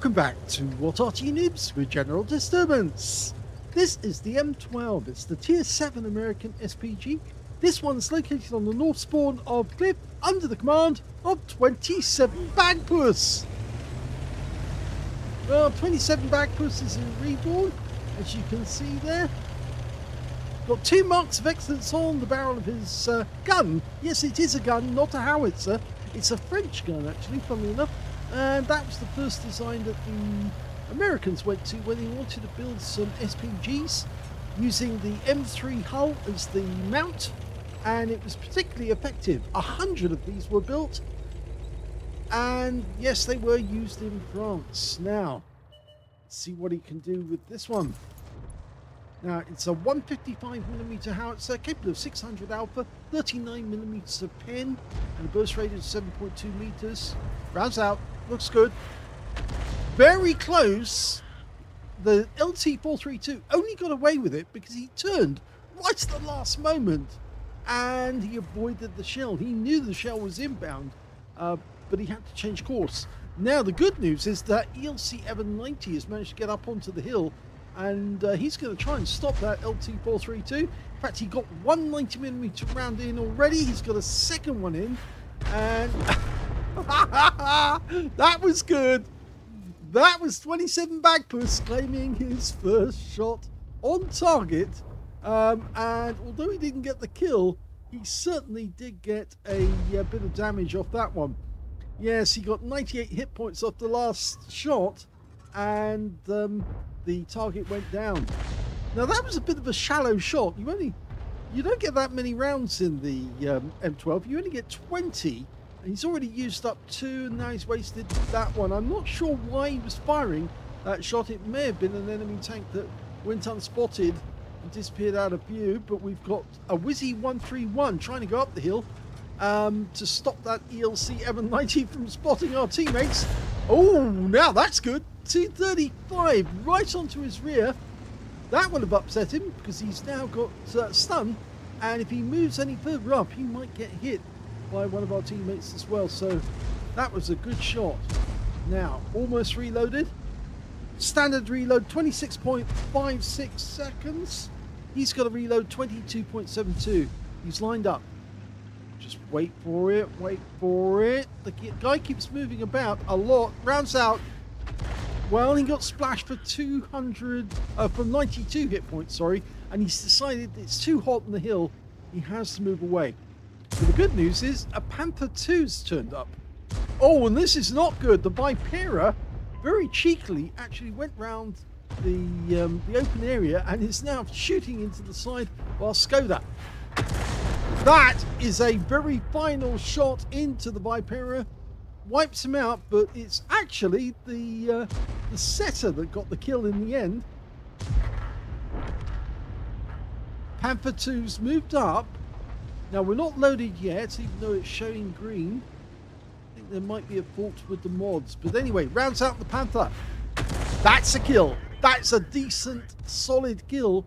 Welcome back to What Arty Noobs with General Disturbance. This is the M12. It's the Tier 7 American SPG. This one's located on the north spawn of Cliff under the command of 27BAGPUSS. Well, 27BAGPUSS is in Rebrn, as you can see there. Got 2 marks of excellence on the barrel of his gun. Yes, it is a gun, not a howitzer. It's a French gun, actually, funnily enough. And that was the first design that the Americans went to when they wanted to build some SPGs using the M3 hull as the mount, and it was particularly effective. 100 of these were built, and yes, they were used in France. Now, let's see what he can do with this one. Now, it's a 155mm howitzer capable of 600 alpha, 39mm of pen, and a burst rate of 7.2 meters. Rounds out. Looks good. Very close. The LT432 only got away with it because he turned right at the last moment and he avoided the shell. He knew the shell was inbound, but he had to change course. Now, the good news is that ELC Evan 90 has managed to get up onto the hill, and he's going to try and stop that LT432. In fact, he got one 90mm round in already. He's got a second one in, and that was good. That was 27BAGPUSS claiming his first shot on target, and although he didn't get the kill, he certainly did get a bit of damage off that one. Yes, he got 98 hit points off the last shot, and the target went down. Now, that was a bit of a shallow shot. You don't get that many rounds in the M12. You only get 20. He's already used up 2, and now he's wasted that one. I'm not sure why he was firing that shot. It may have been an enemy tank that went unspotted and disappeared out of view, but we've got a Wizzy 131 trying to go up the hill to stop that ELC Evan 90 from spotting our teammates. Oh, now that's good. 235 right onto his rear. That would have upset him because he's now got stun, and if he moves any further up, he might get hit by one of our teammates as well. So that was a good shot. Now, almost reloaded. Standard reload 26.56 seconds. He's got to reload 22.72. He's lined up. Just wait for it, wait for it. The guy keeps moving about a lot. Rounds out. Well, he got splashed for 92 hit points, sorry, and he's decided it's too hot on the hill. He has to move away. But the good news is a Panther 2's turned up. Oh, and this is not good. The Vipera very cheekily actually went round the open area and is now shooting into the side while Skoda. That is a very final shot into the Vipera. Wipes him out, but it's actually the setter that got the kill in the end. Panther 2's moved up. Now, we're not loaded yet, even though it's showing green. I think there might be a fault with the mods. But anyway, rounds out the Panther. That's a kill. That's a decent, solid kill.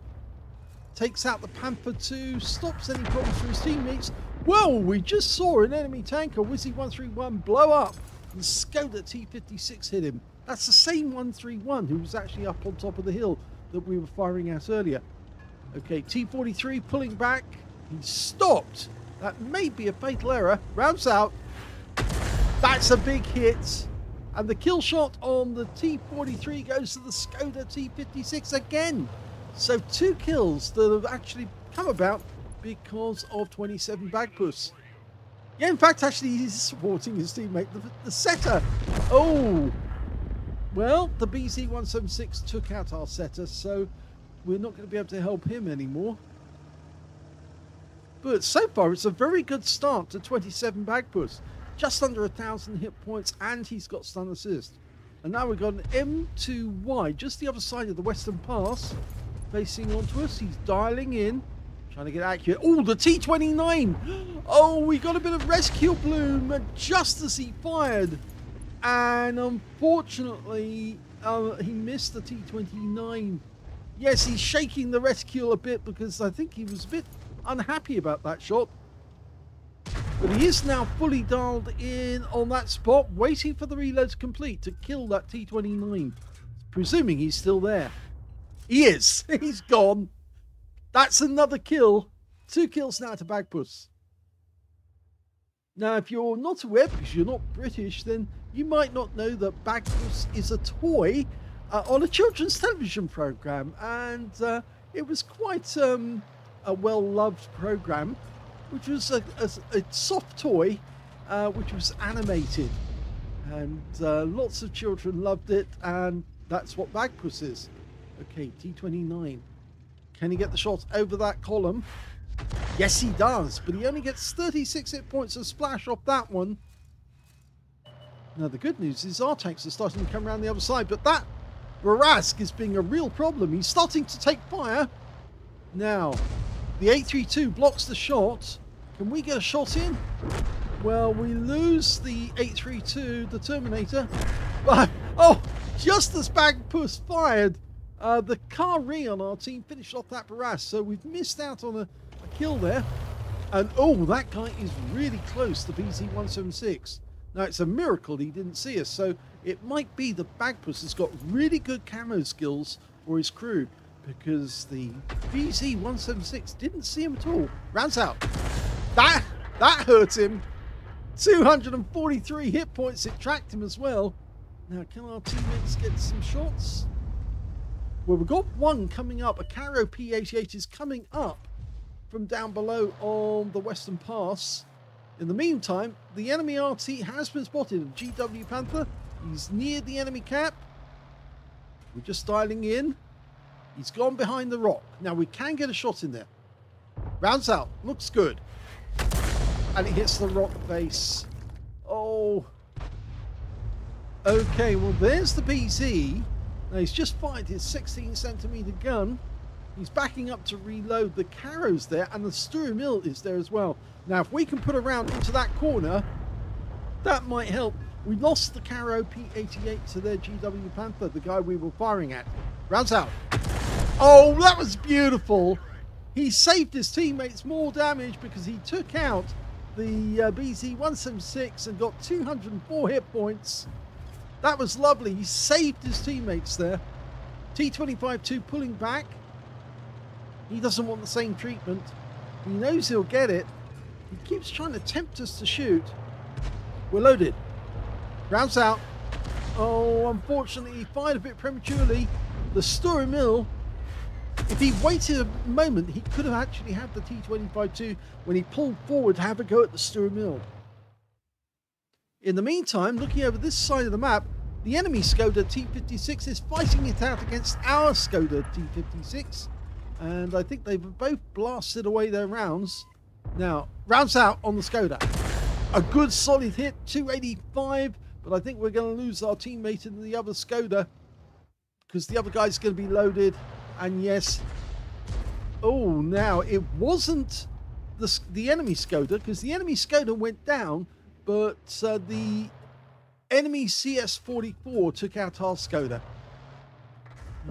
Takes out the Panther 2, stops any problems for his teammates. Well, we just saw an enemy tanker, Wizzy 131, blow up. And Skoda T56 hit him. That's the same 131 who was actually up on top of the hill that we were firing at earlier. Okay, T43 pulling back. He stopped. That may be a fatal error. Rounds out. That's a big hit. And the kill shot on the T43 goes to the Skoda T56 again. So 2 kills that have actually come about because of 27BAGPUSS. Yeah, in fact, actually, he's supporting his teammate, the setter. Oh, well, the BZ-176 took out our setter, so we're not going to be able to help him anymore. But so far, it's a very good start to 27BAGPUSS. Just under 1,000 hit points, and he's got stun assist. And now we've got an M2Y, just the other side of the Western Pass, facing onto us. He's dialing in, trying to get accurate. Oh, the T29! Oh, we got a bit of rescue bloom just as he fired. And unfortunately, he missed the T29. Yes, he's shaking the rescue a bit because I think he was a bit unhappy about that shot. But he is now fully dialed in on that spot, waiting for the reload to complete to kill that T29. Presuming he's still there. He is. He's gone. That's another kill. 2 kills now to BAGPUSS. Now, if you're not aware, because you're not British, then you might not know that BAGPUSS is a toy on a children's television program. And it was quite a well-loved program, which was a soft toy, which was animated. And lots of children loved it, and that's what BAGPUSS is. Okay, T29. Can he get the shot over that column? Yes, he does, but he only gets 36 hit points of splash off that one. Now, the good news is our tanks are starting to come around the other side, but that Barask is being a real problem. He's starting to take fire. Now, the 832 blocks the shot. Can we get a shot in? Well, we lose the 832, the Terminator. But, oh, just as BAGPUSS fired, the Kari on our team finished off that Barask. So we've missed out on a kill there. And, oh, that guy is really close to BZ176. Now, it's a miracle he didn't see us. So it might be that BAGPUSS has got really good camo skills for his crew, because the BZ176 didn't see him at all. Rounds out. That hurt him. 243 hit points. It tracked him as well. Now, can our teammates get some shots? Well, we've got one coming up. A Caro P88 is coming up from down below on the Western Pass. In the meantime, the enemy Arty has been spotted. A GW Panther. He's near the enemy cap. We're just dialing in. He's gone behind the rock. Now, we can get a shot in there. Rounds out. Looks good. And it hits the rock base. Oh. Okay, well, there's the BZ. Now, he's just fired his 16cm gun. He's backing up to reload. The Caro's there, and the Sturmil is there as well. Now, if we can put a round into that corner, that might help. We lost the Caro P88 to their GW Panther, the guy we were firing at. Rounds out. Oh, that was beautiful. He saved his teammates more damage because he took out the BZ176 and got 204 hit points. That was lovely. He saved his teammates there. T25-2 pulling back. He doesn't want the same treatment. He knows he'll get it. He keeps trying to tempt us to shoot. We're loaded. Rounds out. Oh, unfortunately, he fired a bit prematurely. The Sturmil, if he waited a moment, he could have actually had the T25-2 when he pulled forward to have a go at the Sturmil. In the meantime, looking over this side of the map, the enemy Skoda T56 is fighting it out against our Skoda T56. And I think they've both blasted away their rounds. Now, rounds out on the Skoda. A good solid hit, 285. But I think we're going to lose our teammate in the other Skoda, because the other guy's going to be loaded. And yes. Oh, now it wasn't the enemy Skoda, because the enemy Skoda went down. But the enemy CS44 took out our Skoda.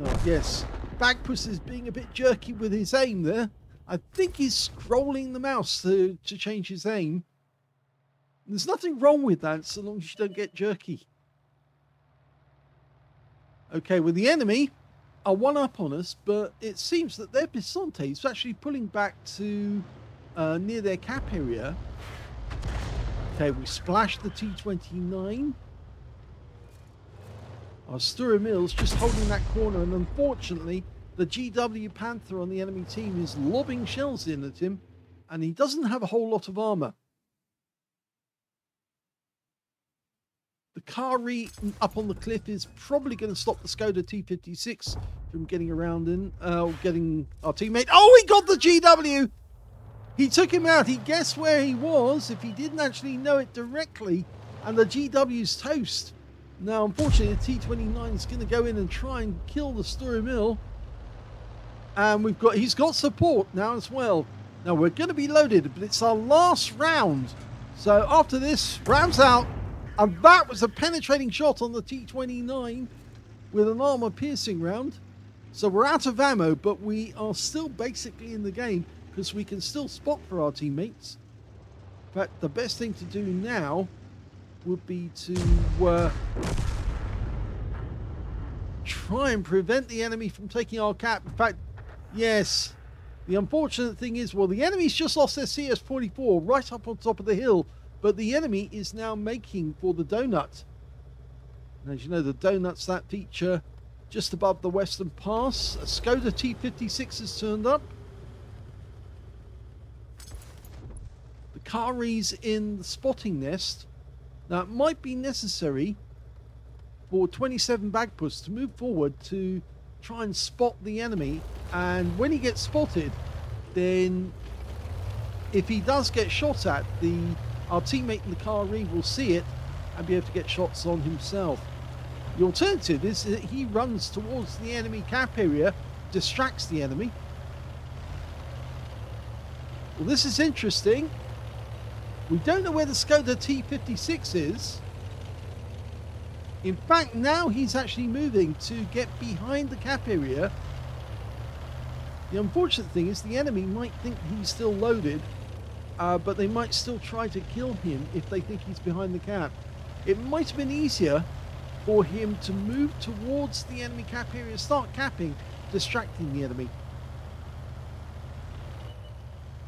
Oh, yes. BAGPUSS is being a bit jerky with his aim there. I think he's scrolling the mouse to change his aim. There's nothing wrong with that so long as you don't get jerky. Okay, well, the enemy are one up on us, but it seems that their Bisonte is actually pulling back to near their cap area. Okay, we splashed the T29. Our Sturmil's just holding that corner, and unfortunately, the GW Panther on the enemy team is lobbing shells in at him, and he doesn't have a whole lot of armor. The Kari up on the cliff is probably going to stop the Skoda T56 from getting around in, getting our teammate. Oh, he got the GW! He took him out. He guessed where he was if he didn't actually know it directly, and the GW's toast. Now, unfortunately, the T29 is going to go in and try and kill the Sturmil. And he's got support now as well. Now, we're going to be loaded, but it's our last round. So after this, rounds out. And that was a penetrating shot on the T29 with an armor-piercing round. So we're out of ammo, but we are still basically in the game because we can still spot for our teammates. fact, the best thing to do now would be to try and prevent the enemy from taking our cap. In fact, yes, the unfortunate thing is, well, the enemy's just lost their CS-44 right up on top of the hill, but the enemy is now making for the donut. And as you know, the donut's that feature just above the Western Pass. A Skoda T56 has turned up. The Kari's in the spotting nest. Now, it might be necessary for 27BAGPUSS to move forward to try and spot the enemy. And when he gets spotted, then if he does get shot at, our teammate in the Kari will see it and be able to get shots on himself. The alternative is that he runs towards the enemy cap area, distracts the enemy. Well, this is interesting. We don't know where the Skoda T56 is. In fact, now he's actually moving to get behind the cap area. The unfortunate thing is the enemy might think he's still loaded, but they might still try to kill him if they think he's behind the cap. It might have been easier for him to move towards the enemy cap area, start capping, distracting the enemy.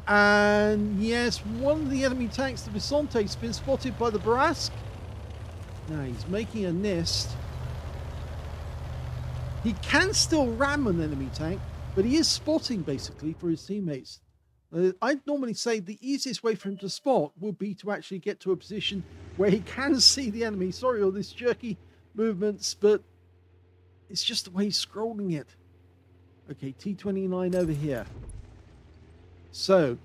And yes, one of the enemy tanks, the Bisonte, has been spotted by the Barask. Now he's making a nest. He can still ram an enemy tank, but he is spotting basically for his teammates. I'd normally say the easiest way for him to spot would be to actually get to a position where he can see the enemy. Sorry, all this jerky movements, but it's just the way he's scrolling it. Okay, T29 over here. So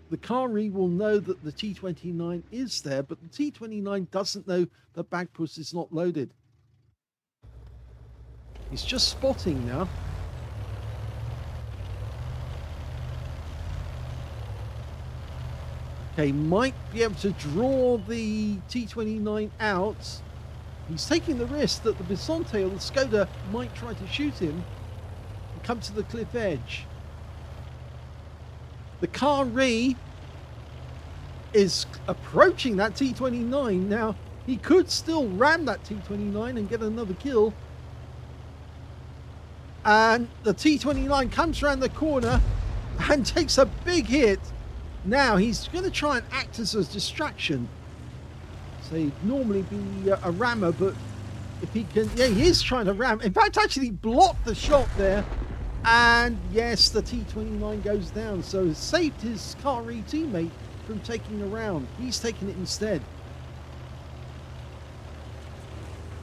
the Kari will know that the T29 is there, but the T29 doesn't know that BAGPUSS is not loaded. He's just spotting now. Okay, might be able to draw the T29 out. He's taking the risk that the Bisonte or the Skoda might try to shoot him and come to the cliff edge. The Kari is approaching that T29. Now, he could still ram that T29 and get another kill. And the T29 comes around the corner and takes a big hit. Now, he's going to try and act as a distraction. So he'd normally be a rammer, but if he can... Yeah, he is trying to ram. In fact, actually blocked the shot there. And yes, the T29 goes down. So it saved his Kari teammate from taking a round. He's taking it instead.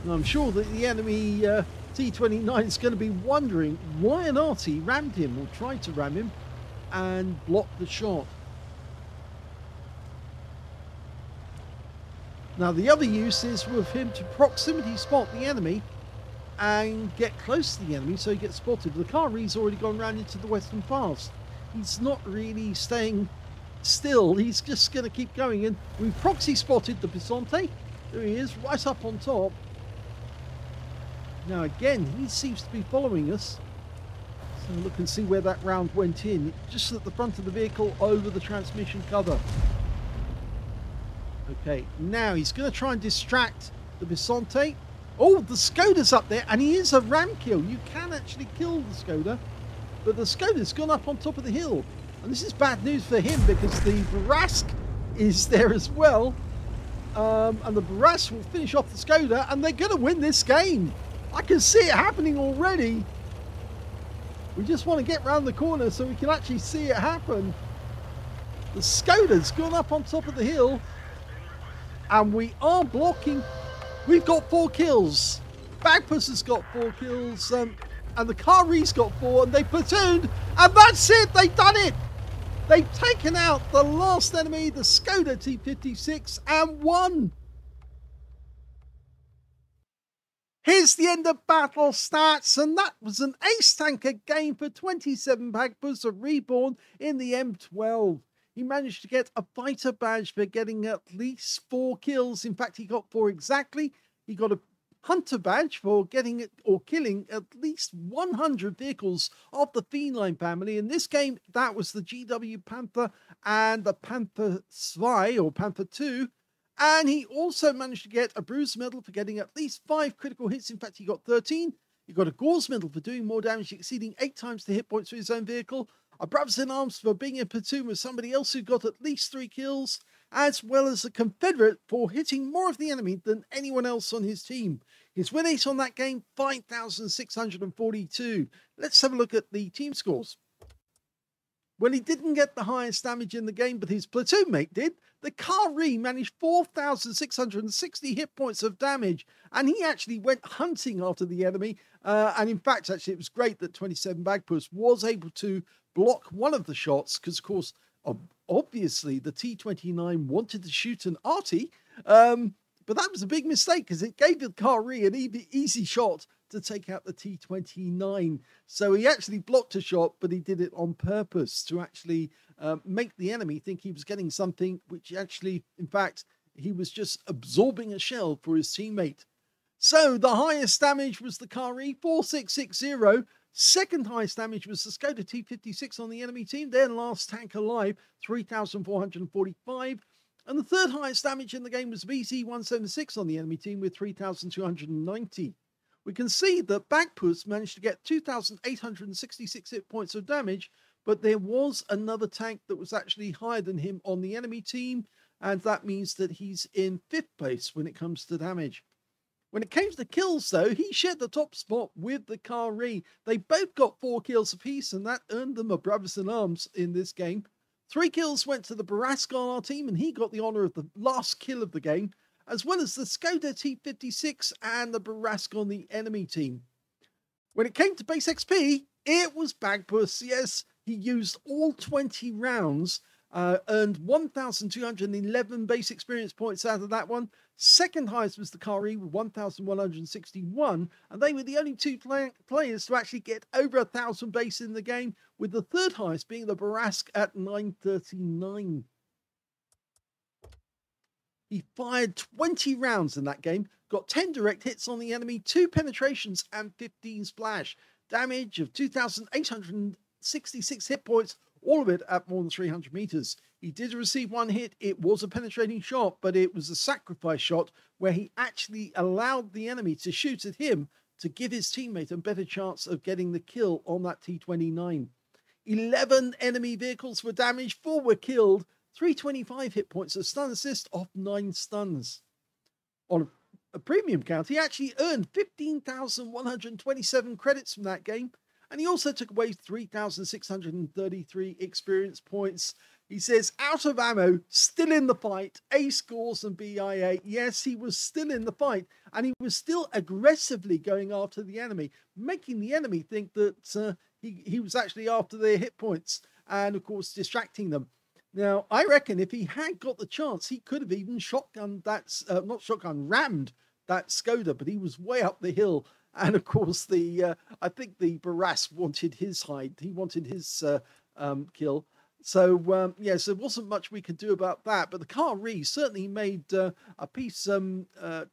And I'm sure that the enemy T29 is going to be wondering why an Arty rammed him or tried to ram him and blocked the shot. Now the other use is with him to proximity spot the enemy and get close to the enemy so he gets spotted. The Kari's already gone round into the Western Pass. He's not really staying still. He's just going to keep going. And we've proxy spotted the Bisonte. There he is, right up on top. Now again, he seems to be following us. So look and see where that round went in. Just at the front of the vehicle over the transmission cover. Okay, now he's going to try and distract the Bisonte. Oh, the Skoda's up there, and he is a ram kill. You can actually kill the Skoda, but the Skoda's gone up on top of the hill. And this is bad news for him because the Barask is there as well. And the Barask will finish off the Skoda, and they're going to win this game. I can see it happening already. We just want to get round the corner so we can actually see it happen. The Skoda's gone up on top of the hill. And we are blocking. We've got 4 kills. BAGPUSS has got 4 kills. And the Kari's got 4. And they platooned. And that's it. They've done it. They've taken out the last enemy, the Skoda T56, and won. Here's the end of battle stats. And that was an ace tanker game for 27BAGPUSS of Rebrn in the M12. He managed to get a fighter badge for getting at least 4 kills. In fact, he got 4 exactly. He got a Hunter badge for getting it or killing at least 100 vehicles of the feline family. In this game, that was the GW Panther and the Panther Zwei or Panther 2. And he also managed to get a bruise medal for getting at least 5 critical hits. In fact, he got 13. He got a Gauze medal for doing more damage, exceeding 8 times the hit points for his own vehicle. A Brothers in Arms for being in platoon with somebody else who got at least 3 kills, as well as a Confederate for hitting more of the enemy than anyone else on his team. His win rate on that game, 5,642. Let's have a look at the team scores. Well, he didn't get the highest damage in the game, but his platoon mate did. The Kari managed 4,660 hit points of damage, and he actually went hunting after the enemy. And in fact, actually, it was great that 27BAGPUSS was able to block one of the shots, because, of course, obviously the T-29 wanted to shoot an Arty, but that was a big mistake, because it gave the Kari an easy shot to take out the T-29. So he actually blocked a shot, but he did it on purpose to actually make the enemy think he was getting something, which actually, in fact, he was just absorbing a shell for his teammate. So the highest damage was the Kari, 4660. Second highest damage was the Skoda T56 on the enemy team, their last tank alive, 3,445. And the third highest damage in the game was VZ176 on the enemy team with 3,290. We can see that BAGPUSS managed to get 2,866 hit points of damage, but there was another tank that was actually higher than him on the enemy team, and that means that he's in 5th place when it comes to damage. When it came to the kills, though, he shared the top spot with the Kari. They both got 4 kills apiece, and that earned them a Brothers in Arms in this game. 3 kills went to the Barask on our team, and he got the honour of the last kill of the game, as well as the Skoda T56 and the Barask on the enemy team. When it came to base XP, it was BAGPUSS. Yes, he used all 20 rounds, earned 1,211 base experience points out of that one. Second highest was the Kari with 1,161, and they were the only 2 players to actually get over 1,000 base in the game, with the third highest being the Barask at 939. He fired 20 rounds in that game, got 10 direct hits on the enemy, 2 penetrations and 15 splash. Damage of 2,866 hit points, all of it at more than 300 meters. He did receive 1 hit. It was a penetrating shot, but it was a sacrifice shot where he actually allowed the enemy to shoot at him to give his teammate a better chance of getting the kill on that T-29. 11 enemy vehicles were damaged, 4 were killed, 325 hit points of stun assist off 9 stuns. On a premium count, he actually earned 15,127 credits from that game, and he also took away 3,633 experience points. He says, out of ammo, still in the fight, A scores and BIA. Yes, he was still in the fight, and he was still aggressively going after the enemy, making the enemy think that he was actually after their hit points, and of course distracting them. Now, I reckon if he had got the chance, he could have even rammed that Skoda, but he was way up the hill. And of course, I think the Barask wanted his hide. He wanted his kill. So, yes, there wasn't much we could do about that. But the Kari certainly made a piece,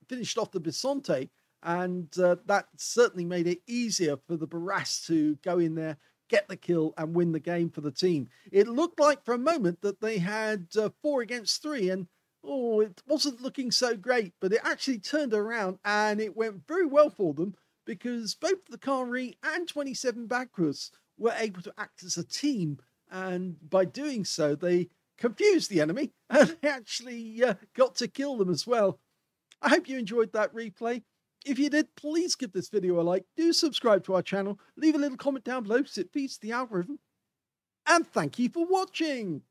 finished off the Bisonte. And that certainly made it easier for the Barask to go in there, get the kill and win the game for the team. It looked like for a moment that they had 4 against 3, and it wasn't looking so great, but it actually turned around and it went very well for them, because both the Kari and 27BAGPUSS were able to act as a team, and by doing so they confused the enemy and actually got to kill them as well. I hope you enjoyed that replay. If you did, please give this video a like, do subscribe to our channel, leave a little comment down below so it feeds the algorithm, and thank you for watching!